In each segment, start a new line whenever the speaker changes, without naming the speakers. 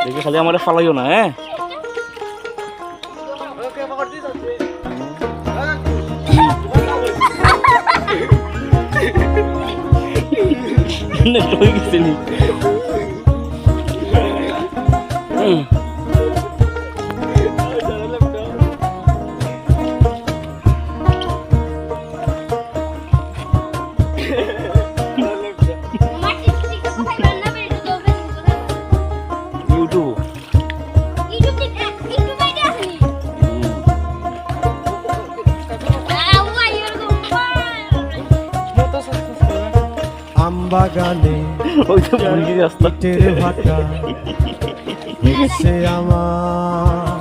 দেখি খালি আমার ফালাইও না, হ্যাঁ? হয়ে গেছে নি।
বাগানে ইটের ভাটা মিছে আমার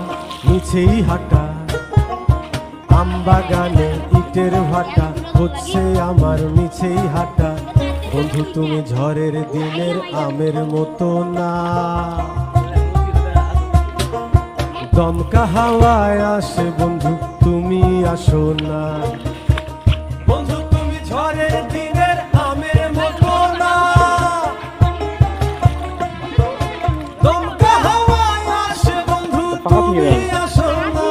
মিছেই হাঁটা আম বাগানে ইটের ভাটা হচ্ছে আমার মিছেই হাঁটা বন্ধু তুমি ঝড়ের দিনের আমের মতো না দমকা হাওয়ায় আসে বন্ধু তুমি আসো না বন্ধু তুমি ঝড়ের দিনের আমের মতো না দমকা হাওয়ায় আসে বন্ধু তুমি আসো না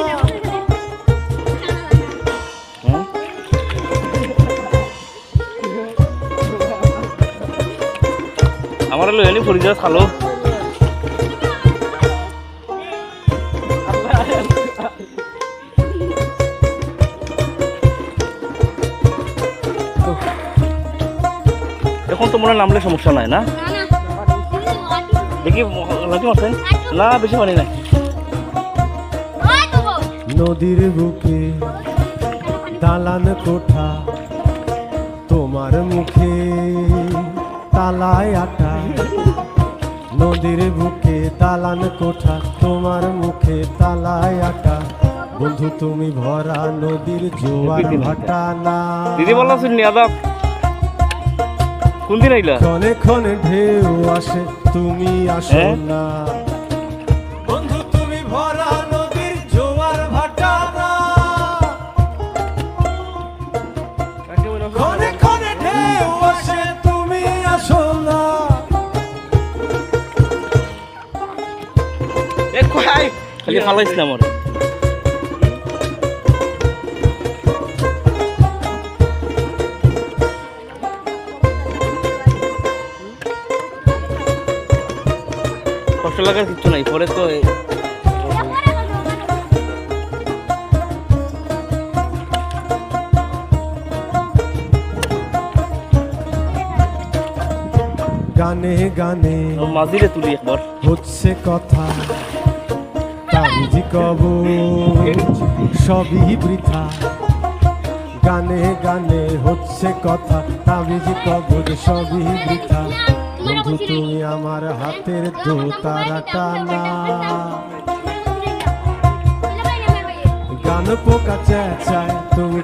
আমার হলো এলি পরিচয় খালো এখন তো মনে নামলে সমস্যা নাই না দেখি লাঠি মারছেন না বেশি পানি নাই
নদীর বুকে দালান কোঠা তোমার মুখে তালায় আটা নদীর বুকে দালান কোঠা তোমার মুখে তালায় আটা বন্ধু তুমি ভরা নদীর জোয়ার ভাটা না
দিদি বলা শুনি আদাব কোন দিন আইলা
ক্ষণে ক্ষণে ঢেউ আসে তুমি আসো না বন্ধু তুমি ভরা নদীর জোয়ার ভাটা না ক্ষণে ক্ষণে ঢেউ আসে তুমি আসো না
খালি ফালাইস না আমার কষ্ট লাগার কিছু নাই পরে তো
গানে গানে
মাঝিরে তুলি একবার
হচ্ছে কথা তাবিজি কব সবই বৃথা গানে গানে হচ্ছে কথা তাবিজি কব সবই বৃথা বন্ধু তুমি আমার হাতের দোতারাটা না গান পোকা চেঁচায় তুমি